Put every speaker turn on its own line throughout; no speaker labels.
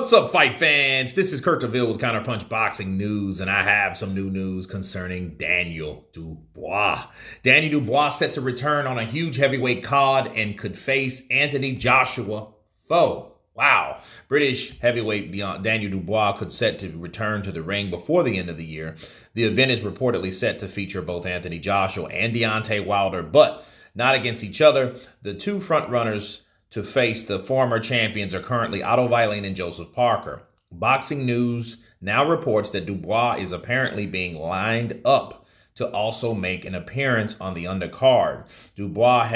What's up, fight fans? This is Kurt DeVille with Counterpunch Boxing News, and I have some new news concerning Daniel Dubois. Daniel Dubois set to return on a huge heavyweight card and could face Anthony Joshua foe. Wow. British heavyweight Daniel Dubois could set to return to the ring before the end of the year. The event is reportedly set to feature both Anthony Joshua and Deontay Wilder, but not against each other. The two frontrunners to face the former champions are currently Otto Wallin and Joseph Parker. Boxing News now reports that Dubois is apparently being lined up to also make an appearance on the undercard. Dubois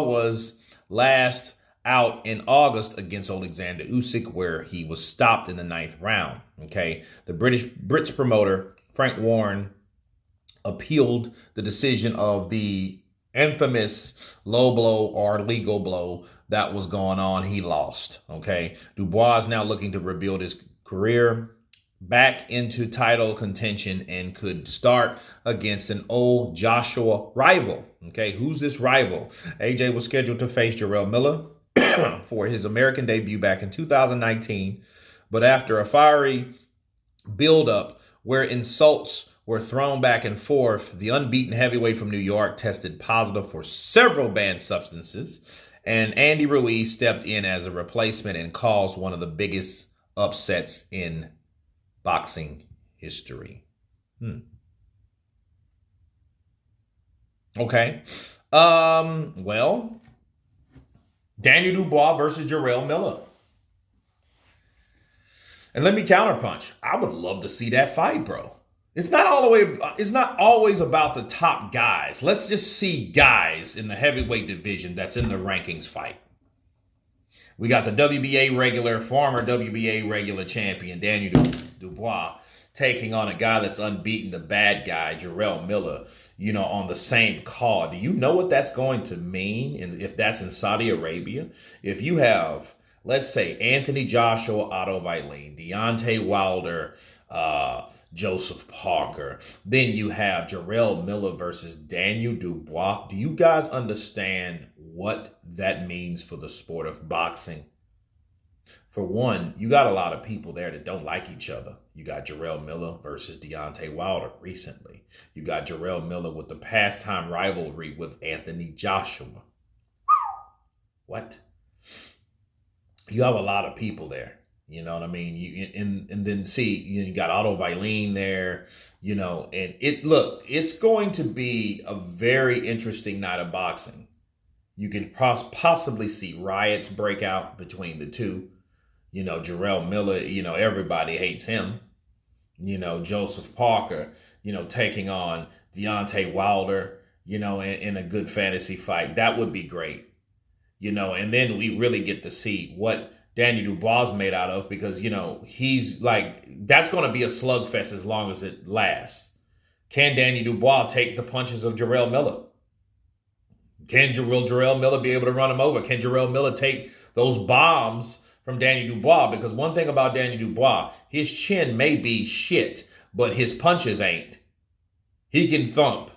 was last out in August against Alexander Usyk, where he was stopped in the 9th round. Okay, the Brits promoter Frank Warren appealed the decision of the infamous low blow or legal blow that was going on. He lost. Okay, Dubois is now looking to rebuild his career back into title contention and could start against an old Joshua rival. Okay, who's this rival? AJ was scheduled to face Jarrell Miller for his American debut back in 2019, but after a fiery buildup where insults were thrown back and forth, the unbeaten heavyweight from New York tested positive for several banned substances, and Andy Ruiz stepped in as a replacement and caused one of the biggest upsets in boxing history. Okay. Well, Daniel Dubois versus Jarrell Miller. And let me counterpunch. I would love to see that fight, bro. It's not always about the top guys. Let's just see guys in the heavyweight division that's in the rankings fight. We got the former WBA regular champion, Daniel Dubois, taking on a guy that's unbeaten, the bad guy, Jarrell Miller, on the same card. Do you know what that's going to mean if that's in Saudi Arabia? If you have, let's say, Anthony Joshua, Otto Wallin, Deontay Wilder, Joseph Parker, then you have Jarrell Miller versus Daniel Dubois. Do you guys understand what that means for the sport of boxing? For one, you got a lot of people there that don't like each other. You got Jarrell Miller versus Deontay Wilder recently. You got Jarrell Miller with the pastime rivalry with Anthony Joshua. What? You have a lot of people there. You know what I mean? And then you got Otto Wallin there, and it's going to be a very interesting night of boxing. You can possibly see riots break out between the two. Jarrell Miller, everybody hates him. Joseph Parker, taking on Deontay Wilder, in a good fantasy fight. That would be great. And then we really get to see what Daniel Dubois made out of, because, he's that's going to be a slugfest as long as it lasts. Can Daniel Dubois take the punches of Jarrell Miller? Can Jarrell Miller be able to run him over? Can Jarrell Miller take those bombs from Daniel Dubois? Because one thing about Daniel Dubois, his chin may be shit, but his punches ain't. He can thump.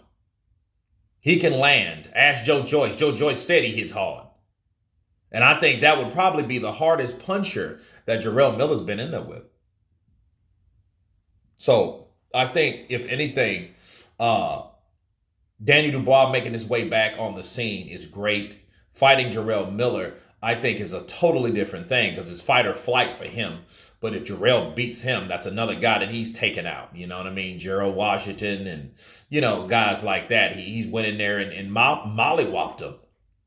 He can land. Ask Joe Joyce. Joe Joyce said he hits hard. And I think that would probably be the hardest puncher that Jarrell Miller's been in there with. So I think, if anything, Daniel Dubois making his way back on the scene is great. Fighting Jarrell Miller, I think, is a totally different thing, because it's fight or flight for him. But if Jarrell beats him, that's another guy that he's taken out. You know what I mean? Gerald Washington and, guys like that. He's went in there and mollywopped him,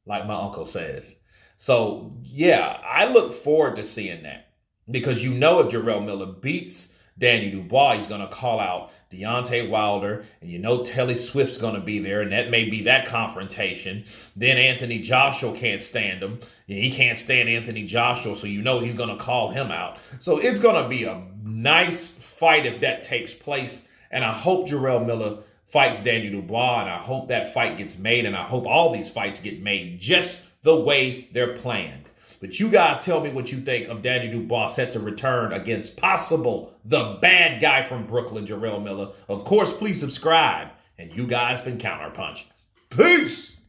like my uncle says. So, yeah, I look forward to seeing that, because if Jarrell Miller beats Daniel Dubois, he's going to call out Deontay Wilder, and Telly Swift's going to be there, and that may be that confrontation. Then Anthony Joshua can't stand him, and he can't stand Anthony Joshua, so he's going to call him out. So it's going to be a nice fight if that takes place, and I hope Jarrell Miller fights Daniel Dubois, and I hope that fight gets made, and I hope all these fights get made just the way they're planned. But you guys tell me what you think of Daniel Dubois set to return against the bad guy from Brooklyn, Jarrell Miller. Of course, please subscribe. And you guys been Counterpunch. Peace!